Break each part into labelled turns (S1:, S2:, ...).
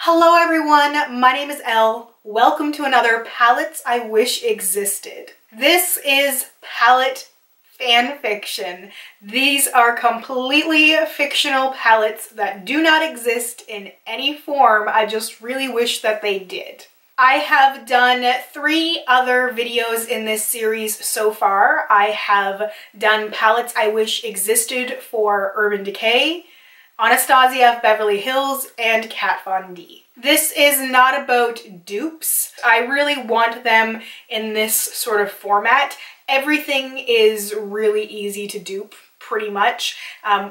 S1: Hello everyone, my name is Elle. Welcome to another Palettes I Wish Existed. This is palette fan fiction. These are completely fictional palettes that do not exist in any form. I just really wish that they did. I have done 3 other videos in this series so far. I have done Palettes I Wish Existed for Urban Decay, Anastasia of Beverly Hills, and Kat Von D. This is not about dupes. I really want them in this sort of format. Everything is really easy to dupe, pretty much,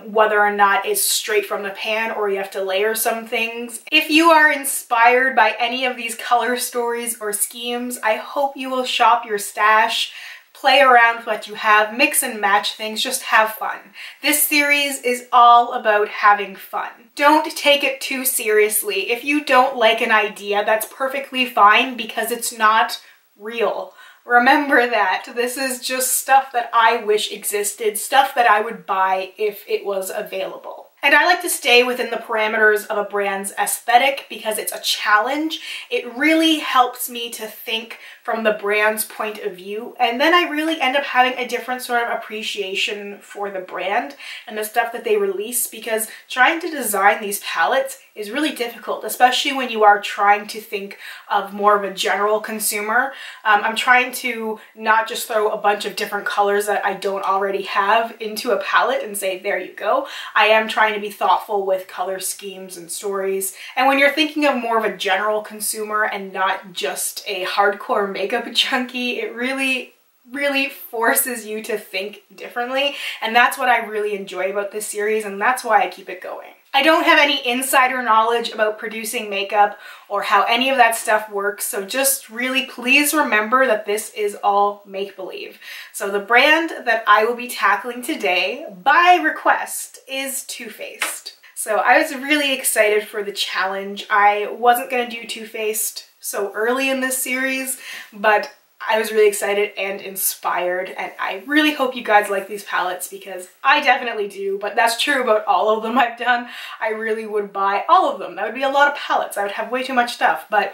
S1: whether or not it's straight from the pan or you have to layer some things. If you are inspired by any of these color stories or schemes, I hope you will shop your stash, play around with what you have, mix and match things, just have fun. This series is all about having fun. Don't take it too seriously. If you don't like an idea, that's perfectly fine because it's not real. Remember that. This is just stuff that I wish existed, stuff that I would buy if it was available. And I like to stay within the parameters of a brand's aesthetic because it's a challenge. It really helps me to think from the brand's point of view, and then I really end up having a different sort of appreciation for the brand and the stuff that they release, because trying to design these palettes is really difficult, especially when you are trying to think of more of a general consumer. I'm trying to not just throw a bunch of different colors that I don't already have into a palette and say, there you go. I am trying to be thoughtful with color schemes and stories. And when you're thinking of more of a general consumer and not just a hardcore makeup junkie, it really forces you to think differently. And that's what I really enjoy about this series, and that's why I keep it going. I don't have any insider knowledge about producing makeup or how any of that stuff works, so just really please remember that this is all make-believe. So the brand that I will be tackling today, by request, is Too Faced. So I was really excited for the challenge. I wasn't going to do Too Faced so early in this series, but I was really excited and inspired, and I really hope you guys like these palettes because I definitely do, but that's true about all of them I've done. I really would buy all of them. That would be a lot of palettes. I would have way too much stuff, but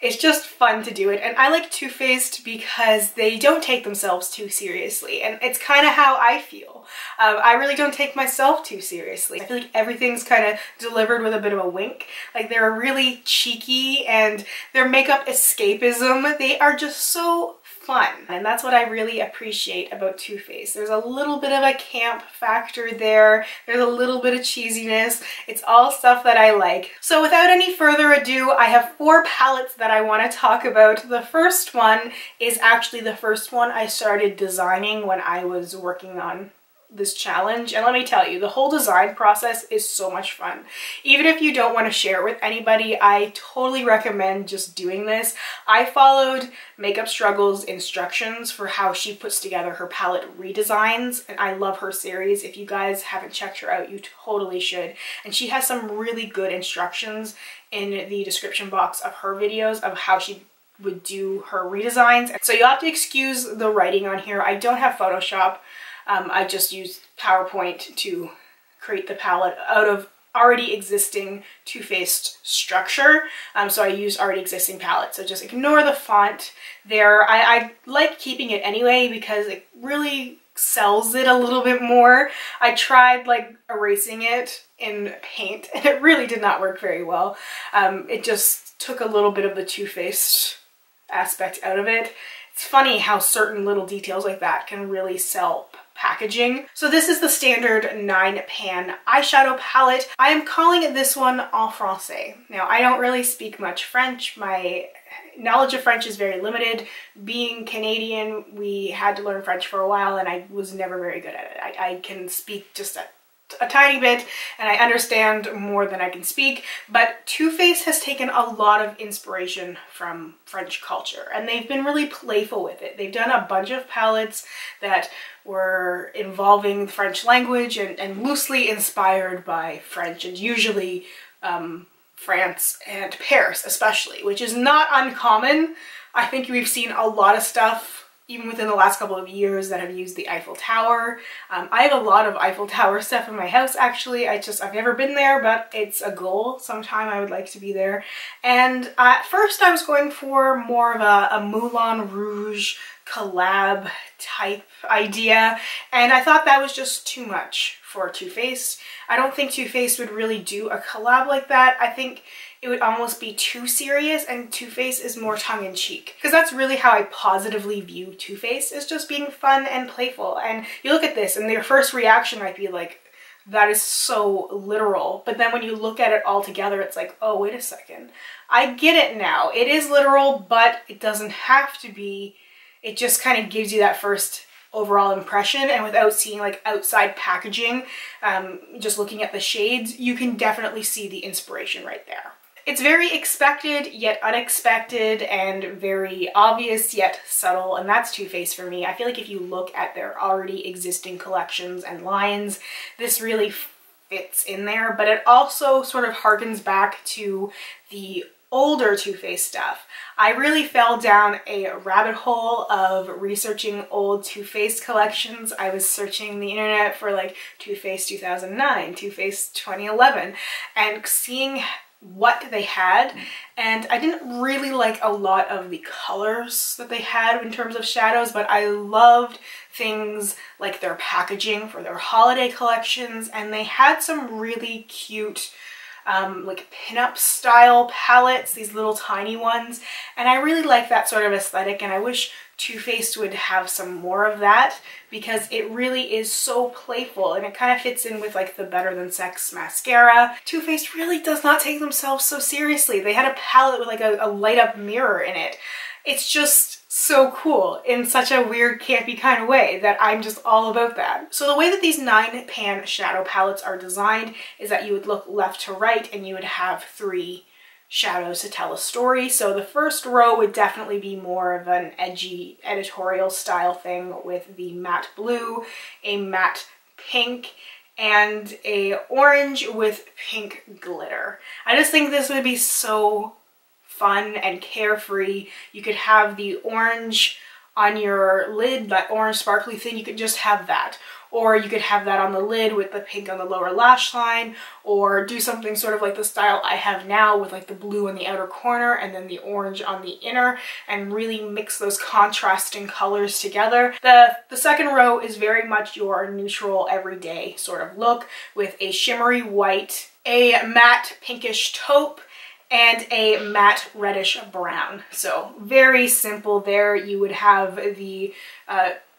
S1: it's just fun to do it. And I like Too Faced because they don't take themselves too seriously, and it's kind of how I feel. I really don't take myself too seriously. I feel like everything's kind of delivered with a bit of a wink. Like, they're really cheeky, and their makeup escapism, they are just so fun, and that's what I really appreciate about Too Faced. There's a little bit of a camp factor there. There's a little bit of cheesiness. It's all stuff that I like. So without any further ado, I have 4 palettes that I want to talk about. The first one is actually the first one I started designing when I was working on this challenge, and let me tell you, the whole design process is so much fun. Even if you don't want to share it with anybody, I totally recommend just doing this. I followed MakeupStruggles instructions for how she puts together her palette redesigns, and I love her series. If you guys haven't checked her out, you totally should. And she has some really good instructions in the description box of her videos of how she would do her redesigns. So you'll have to excuse the writing on here. I don't have Photoshop. I just used PowerPoint to create the palette out of already existing Too Faced structure. So I used already existing palette. So just ignore the font there. I like keeping it anyway because it really sells it a little bit more. I tried like erasing it in paint and it really did not work very well. It just took a little bit of the Too Faced aspect out of it. It's funny how certain little details like that can really sell packaging. So this is the standard 9-pan eyeshadow palette. I am calling this one En Français. Now, I don't really speak much French. My knowledge of French is very limited. Being Canadian, we had to learn French for a while and I was never very good at it. I can speak just a tiny bit and I understand more than I can speak, but Too Faced has taken a lot of inspiration from French culture and they've been really playful with it. They've done a bunch of palettes that were involving the French language and loosely inspired by French, and usually France and Paris especially, which is not uncommon. I think we've seen a lot of stuff even within the last couple of years that have used the Eiffel Tower. I have a lot of Eiffel Tower stuff in my house actually. I've never been there, but it's a goal. Sometime I would like to be there. And at first I was going for more of a Moulin Rouge collab type idea, and I thought that was just too much for Too Faced. I don't think Too Faced would really do a collab like that. I think it would almost be too serious, and Too Faced is more tongue-in-cheek. Because that's really how I positively view Too Faced, is just being fun and playful. And you look at this and their first reaction might be like, that is so literal. But then when you look at it all together, it's like, oh, wait a second. I get it now. It is literal, but it doesn't have to be. It just kind of gives you that first overall impression, and without seeing like outside packaging, just looking at the shades, you can definitely see the inspiration right there. It's very expected yet unexpected, and very obvious yet subtle, and that's Too Faced for me. I feel like if you look at their already existing collections and lines, this really fits in there, but it also sort of harkens back to the older Too Faced stuff. I really fell down a rabbit hole of researching old Too Faced collections. I was searching the internet for like Too Faced 2009, Too Faced 2011, and seeing what they had, and I didn't really like a lot of the colors that they had in terms of shadows, but I loved things like their packaging for their holiday collections, and they had some really cute like pinup style palettes, these little tiny ones, and I really like that sort of aesthetic, and I wish Too Faced would have some more of that, because it really is so playful, and it kind of fits in with like the Better Than Sex mascara. Too Faced really does not take themselves so seriously. They had a palette with like a light up mirror in it. It's just so cool in such a weird, campy kind of way that I'm just all about that. So the way that these 9-pan shadow palettes are designed is that you would look left to right and you would have 3 shadows to tell a story. So the first row would definitely be more of an edgy editorial style thing with the matte blue, a matte pink, and a orange with pink glitter. I just think this would be so fun and carefree. You could have the orange on your lid, that orange sparkly thing, you could just have that. Or you could have that on the lid with the pink on the lower lash line, or do something sort of like the style I have now with like the blue on the outer corner and then the orange on the inner, and really mix those contrasting colors together. The second row is very much your neutral everyday sort of look with a shimmery white, a matte pinkish taupe, and a matte reddish brown. So very simple there. You would have the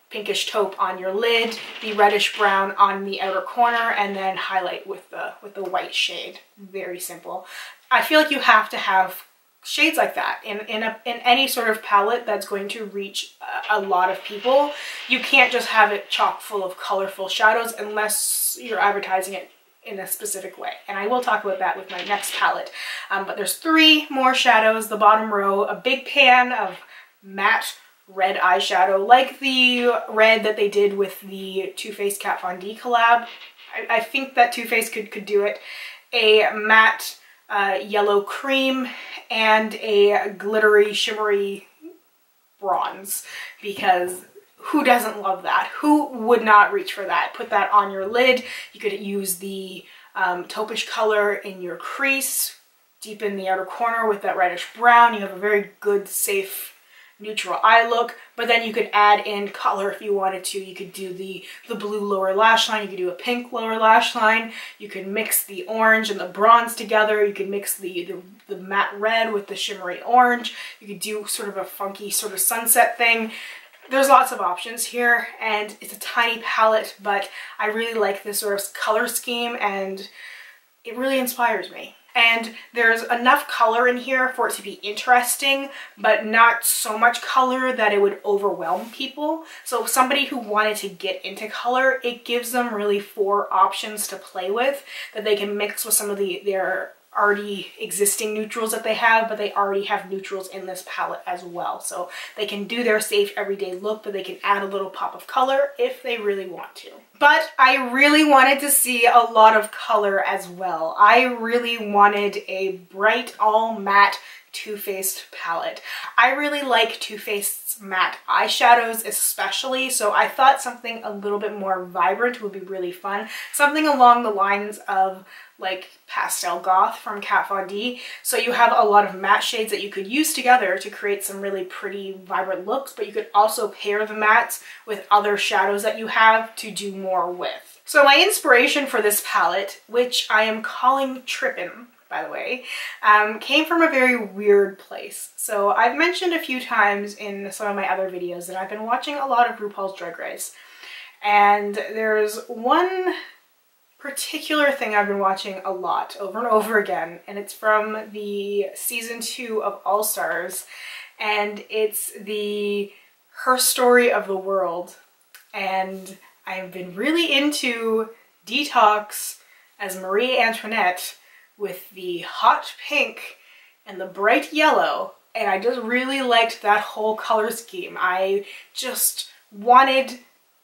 S1: pinkish taupe on your lid, the reddish brown on the outer corner, and then highlight with the white shade. Very simple. I feel like you have to have shades like that in any sort of palette that's going to reach a lot of people. You can't just have it chock full of colorful shadows unless you're advertising it in a specific way, and I will talk about that with my next palette. But there's 3 more shadows. The bottom row, a big pan of matte red eyeshadow, like the red that they did with the Too Faced Kat Von D collab. I think that Too Faced could do it. A matte yellow cream and a glittery, shimmery bronze, because who doesn't love that? Who would not reach for that? Put that on your lid. You could use the taupish color in your crease, deepen the outer corner with that reddish brown. You have a very good, safe, neutral eye look, but then you could add in color if you wanted to. You could do the blue lower lash line, you could do a pink lower lash line, you could mix the orange and the bronze together, you could mix the matte red with the shimmery orange, you could do sort of a funky sort of sunset thing. There's lots of options here, and it's a tiny palette, but I really like this sort of color scheme, and it really inspires me. And there's enough color in here for it to be interesting, but not so much color that it would overwhelm people. So somebody who wanted to get into color, it gives them really 4 options to play with that they can mix with some of their already existing neutrals that they have, but they already have neutrals in this palette as well. So they can do their safe everyday look, but they can add a little pop of color if they really want to. But I really wanted to see a lot of color as well. I really wanted a bright, all matte Too Faced palette. I really like Too Faced's matte eyeshadows especially, so I thought something a little bit more vibrant would be really fun. Something along the lines of like Pastel Goth from Kat Von D. So you have a lot of matte shades that you could use together to create some really pretty vibrant looks, but you could also pair the mattes with other shadows that you have to do more with. So my inspiration for this palette, which I am calling Trippin, by the way, came from a very weird place. So I've mentioned a few times in some of my other videos that I've been watching a lot of RuPaul's Drag Race. And there's one particular thing I've been watching a lot over and over again, and it's from the season 2 of All Stars, and it's the Her Story of the World. And I've been really into Detox as Marie Antoinette with the hot pink and the bright yellow, and I just really liked that whole color scheme. I just wanted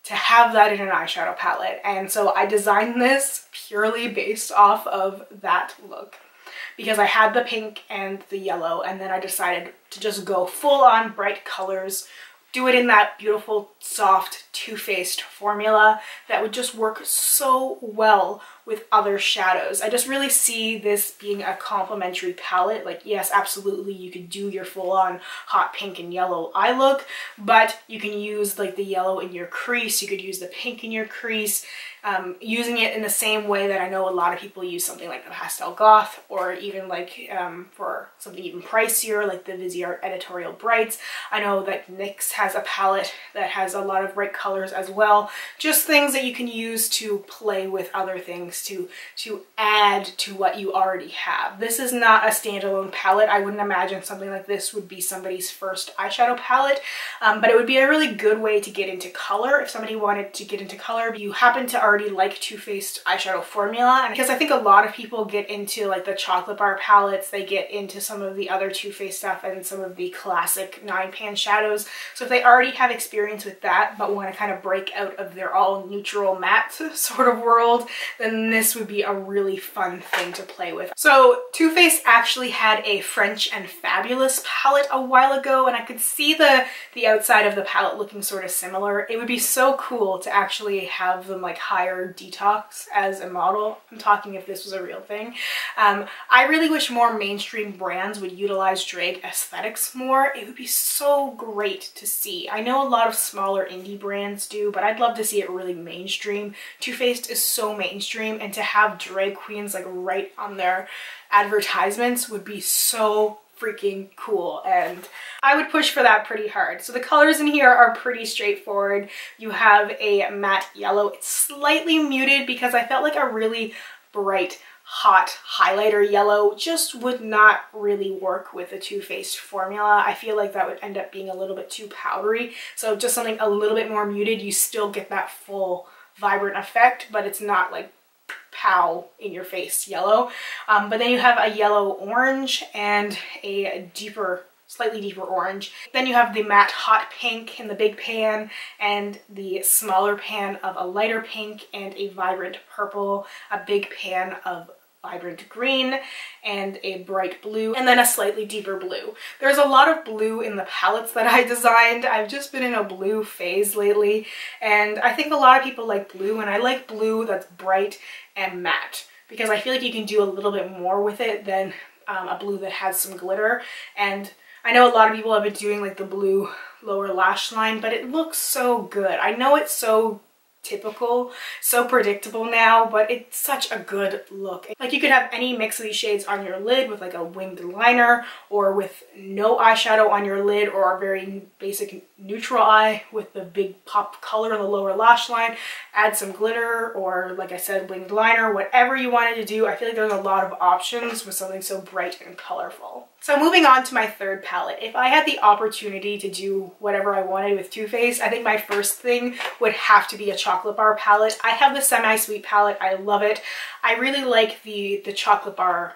S1: to have that in an eyeshadow palette, and so I designed this purely based off of that look because I had the pink and the yellow, and then I decided to just go full on bright colors, do it in that beautiful soft Too Faced formula that would just work so well with other shadows. I just really see this being a complementary palette. Like, yes, absolutely, you could do your full-on hot pink and yellow eye look, but you can use like the yellow in your crease, you could use the pink in your crease, using it in the same way that I know a lot of people use something like the Pastel Goth, or even like for something even pricier like the Viseart Editorial Brights. I know that NYX has a palette that has a lot of bright colors as well. Just things that you can use to play with other things, to add to what you already have. This is not a standalone palette. I wouldn't imagine something like this would be somebody's first eyeshadow palette, but it would be a really good way to get into color if somebody wanted to get into color. You happen to already like Too Faced eyeshadow formula, and because I think a lot of people get into like the chocolate bar palettes, they get into some of the other Too Faced stuff and some of the classic 9-pan shadows. So if they already have experience with that but want to kind of break out of their all neutral matte sort of world, then this would be a really fun thing to play with. So Too Faced actually had a French and Fabulous palette a while ago, and I could see the outside of the palette looking sort of similar. It would be so cool to actually have them like hire Detox as a model. I'm talking if this was a real thing. I really wish more mainstream brands would utilize drag aesthetics more. It would be so great to see. I know a lot of smaller indie brands do, but I'd love to see it really mainstream. Too Faced is so mainstream, and to have drag queens like right on their advertisements would be so freaking cool, and I would push for that pretty hard. So the colors in here are pretty straightforward. You have a matte yellow. It's slightly muted because I felt like a really bright hot highlighter yellow just would not really work with the Too Faced formula. I feel like that would end up being a little bit too powdery, so just something a little bit more muted. You still get that full vibrant effect, but it's not like pow in your face yellow. But then you have a yellow orange and a deeper, slightly deeper orange. Then you have the matte hot pink in the big pan and the smaller pan of a lighter pink and a vibrant purple, a big pan of vibrant green and a bright blue, and then a slightly deeper blue. There's a lot of blue in the palettes that I designed. I've just been in a blue phase lately, and I think a lot of people like blue, and I like blue that's bright and matte because I feel like you can do a little bit more with it than a blue that has some glitter. And I know a lot of people have been doing like the blue lower lash line, but it looks so good. I know it's so typical, so predictable now, but it's such a good look. Like, you could have any mix of these shades on your lid with like a winged liner, or with no eyeshadow on your lid, or a very basic neutral eye with the big pop color in the lower lash line. Add some glitter, or like I said, winged liner, whatever you wanted to do. I feel like there's a lot of options with something so bright and colorful. So moving on to my third palette. If I had the opportunity to do whatever I wanted with Too Faced, I think my first thing would have to be a chocolate bar palette. I have the semi-sweet palette. I love it. I really like the chocolate bar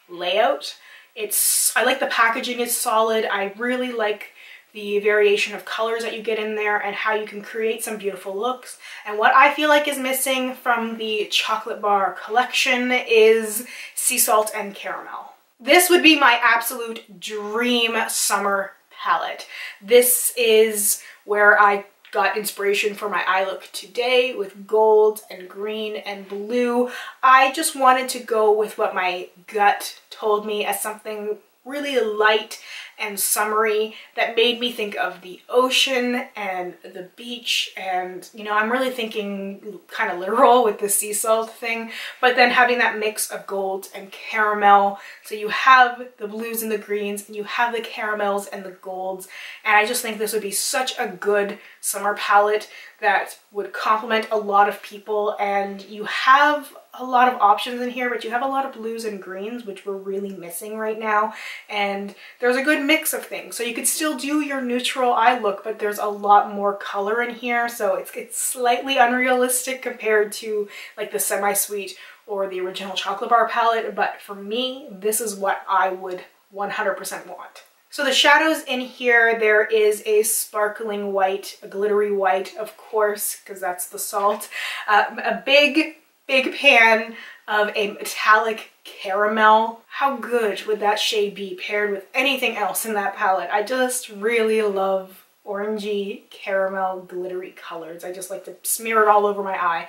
S1: layout. I like the packaging is solid. I really like the variation of colors that you get in there and how you can create some beautiful looks. And what I feel like is missing from the chocolate bar collection is sea salt and caramel. This would be my absolute dream summer palette. This is where I got inspiration for my eye look today with gold and green and blue. I just wanted to go with what my gut told me as something really light and summery that made me think of the ocean and the beach, and you know, I'm really thinking kind of literal with the sea salt thing, but then having that mix of gold and caramel. So you have the blues and the greens, and you have the caramels and the golds, and I just think this would be such a good summer palette that would complement a lot of people. And you have a lot of options in here, but you have a lot of blues and greens, which we're really missing right now, and there's a good mix of things. So you could still do your neutral eye look, but there's a lot more color in here, so it's slightly unrealistic compared to like the semi-sweet or the original chocolate bar palette, but for me, this is what I would 100% want. So the shadows in here, there is a sparkling white, a glittery white, of course, because that's the salt, a big pan of a metallic caramel. How good would that shade be paired with anything else in that palette? I just really love orangey caramel glittery colors. I just like to smear it all over my eye.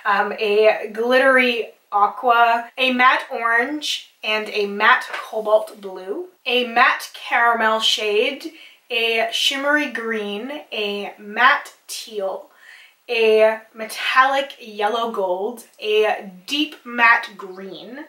S1: A glittery aqua, a matte orange, and a matte cobalt blue, a matte caramel shade, a shimmery green, a matte teal, a metallic yellow gold, a deep matte green,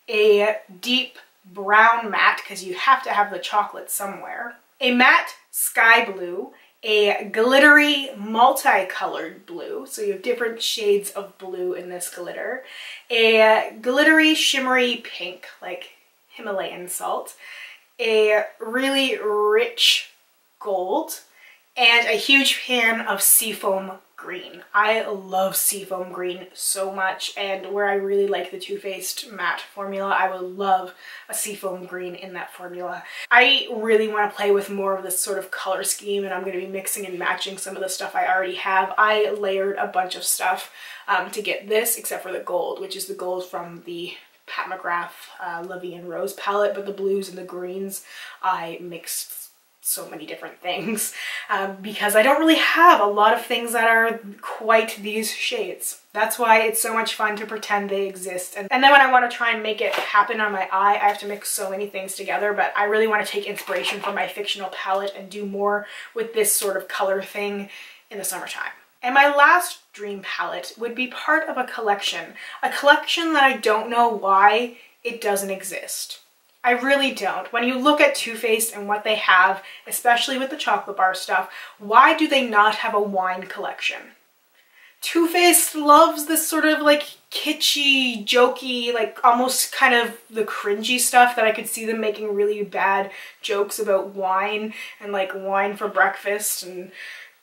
S1: a deep brown matte, because you have to have the chocolate somewhere, a matte sky blue, a glittery multicolored blue, so you have different shades of blue in this glitter, a glittery shimmery pink, like Himalayan salt, a really rich gold, and a huge pan of seafoam green. I love seafoam green so much, and where I really like the Too Faced matte formula, I would love a seafoam green in that formula. I really want to play with more of this sort of color scheme, and I'm going to be mixing and matching some of the stuff I already have. I layered a bunch of stuff to get this, except for the gold, which is the gold from the Pat McGrath La Vie en Rose palette, but the blues and the greens I mixed so many different things because I don't really have a lot of things that are quite these shades. That's why it's so much fun to pretend they exist. And then when I want to try and make it happen on my eye, I have to mix so many things together, but I really want to take inspiration from my fictional palette and do more with this sort of color thing in the summertime. And my last dream palette would be part of a collection that I don't know why it doesn't exist. I really don't. When you look at Too Faced and what they have, especially with the chocolate bar stuff, why do they not have a wine collection? Too Faced loves this sort of like kitschy, jokey, like almost kind of the cringy stuff that I could see them making really bad jokes about wine and like wine for breakfast and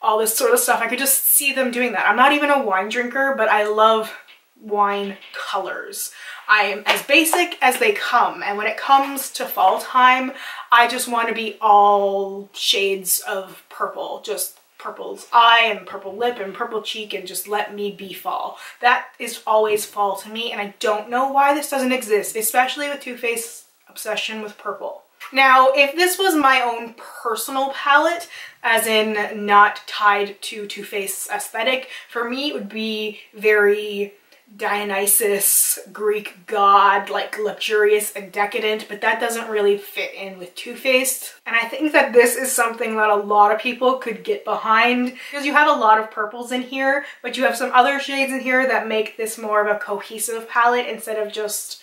S1: all this sort of stuff. I could just see them doing that. I'm not even a wine drinker, but I love wine colors. I am as basic as they come, and when it comes to fall time, I just want to be all shades of purple, just purple's eye and purple lip and purple cheek, and just let me be fall. That is always fall to me, and I don't know why this doesn't exist, especially with Too Faced's obsession with purple. Now, if this was my own personal palette, as in not tied to Too Faced's aesthetic, for me it would be very Dionysus, Greek god, like luxurious and decadent, but that doesn't really fit in with Too Faced. And I think that this is something that a lot of people could get behind, because you have a lot of purples in here, but you have some other shades in here that make this more of a cohesive palette instead of just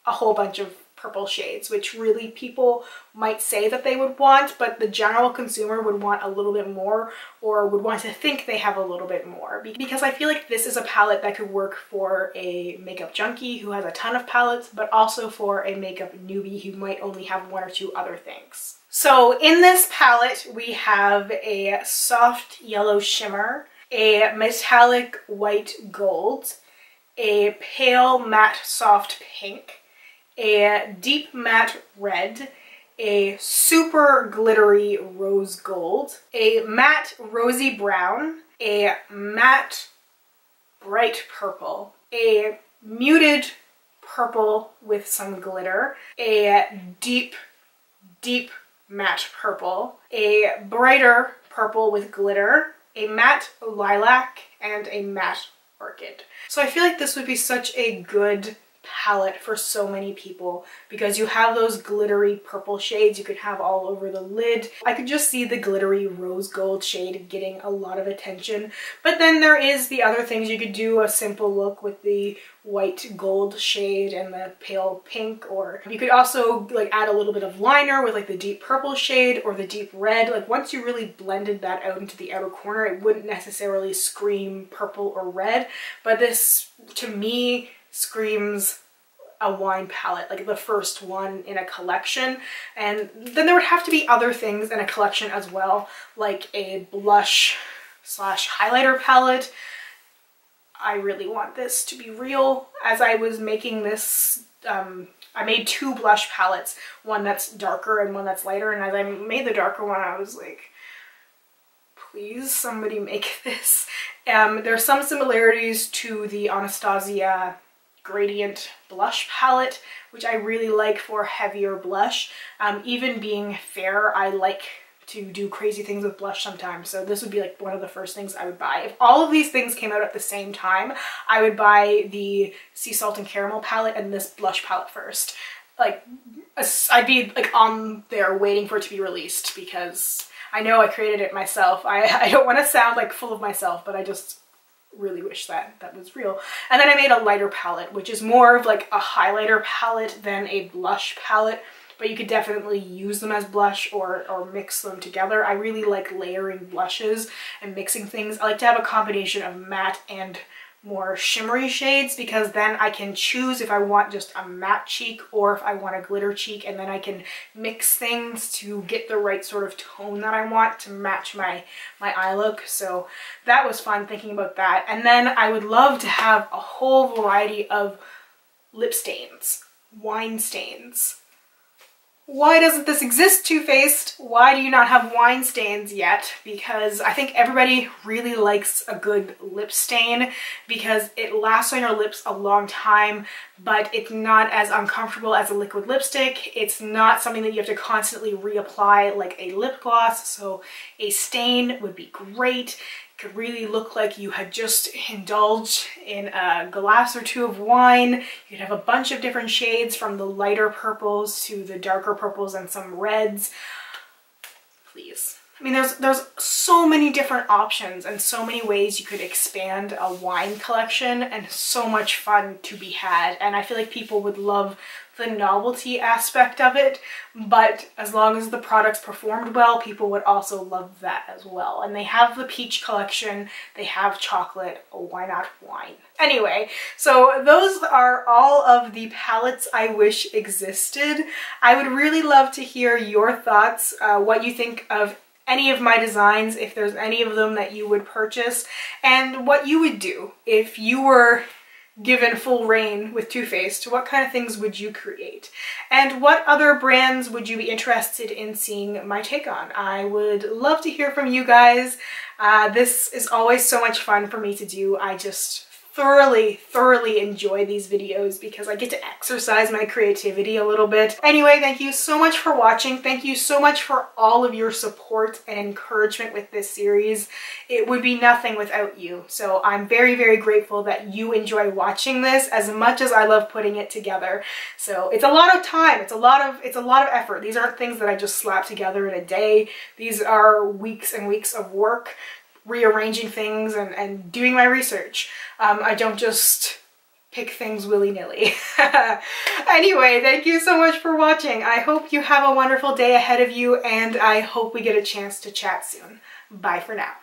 S1: a whole bunch of purple shades, which really people might say that they would want, but the general consumer would want a little bit more, or would want to think they have a little bit more, because I feel like this is a palette that could work for a makeup junkie who has a ton of palettes, but also for a makeup newbie who might only have one or two other things. So in this palette we have a soft yellow shimmer, a metallic white gold, a pale matte soft pink, a deep matte red, a super glittery rose gold, a matte rosy brown, a matte bright purple, a muted purple with some glitter, a deep, deep matte purple, a brighter purple with glitter, a matte lilac, and a matte orchid. So I feel like this would be such a good palette for so many people because you have those glittery purple shades you could have all over the lid. I could just see the glittery rose gold shade getting a lot of attention, but then there is the other things. You could do a simple look with the white gold shade and the pale pink, or you could also like add a little bit of liner with like the deep purple shade or the deep red. Like once you really blended that out into the outer corner, it wouldn't necessarily scream purple or red, but this to me screams a wine palette, like the first one in a collection. And then there would have to be other things in a collection as well, like a blush slash highlighter palette. I really want this to be real. As I was making this, I made two blush palettes, one that's darker and one that's lighter, and as I made the darker one, I was like, please somebody make this. There's some similarities to the Anastasia gradient blush palette, which I really like for heavier blush. Even being fair, I like to do crazy things with blush sometimes, so this would be like one of the first things I would buy. If all of these things came out at the same time, I would buy the Sea Salt and Caramel palette and this blush palette first. Like, I'd be like on there waiting for it to be released because I know I created it myself. I don't want to sound like full of myself, but I just really wish that that was real. And then I made a lighter palette, which is more of like a highlighter palette than a blush palette, but you could definitely use them as blush or mix them together. I really like layering blushes and mixing things. I like to have a combination of matte and more shimmery shades because then I can choose if I want just a matte cheek or if I want a glitter cheek, and then I can mix things to get the right sort of tone that I want to match my eye look. So that was fun thinking about that. And then I would love to have a whole variety of lip stains, wine stains. Why doesn't this exist, Too Faced? Why do you not have wine stains yet? Because I think everybody really likes a good lip stain because it lasts on your lips a long time, but it's not as uncomfortable as a liquid lipstick. It's not something that you have to constantly reapply like a lip gloss, so a stain would be great. Could really look like you had just indulged in a glass or two of wine. You'd have a bunch of different shades from the lighter purples to the darker purples and some reds. Please. I mean, there's so many different options and so many ways you could expand a wine collection, and so much fun to be had. And I feel like people would love the novelty aspect of it, but as long as the products performed well, people would also love that as well. And they have the peach collection, they have chocolate, oh, why not wine? Anyway, so those are all of the palettes I wish existed. I would really love to hear your thoughts, what you think of any of my designs, if there's any of them that you would purchase, and what you would do if you were given full reign with Too Faced. What kind of things would you create? And what other brands would you be interested in seeing my take on? I would love to hear from you guys. This is always so much fun for me to do. I just thoroughly enjoy these videos because I get to exercise my creativity a little bit. Anyway, thank you so much for watching. Thank you so much for all of your support and encouragement with this series. It would be nothing without you. So I'm very grateful that you enjoy watching this as much as I love putting it together. So it's a lot of time. It's a lot of effort. These aren't things that I just slap together in a day. These are weeks and weeks of work, rearranging things and doing my research. I don't just pick things willy-nilly. Anyway, thank you so much for watching. I hope you have a wonderful day ahead of you, and I hope we get a chance to chat soon. Bye for now.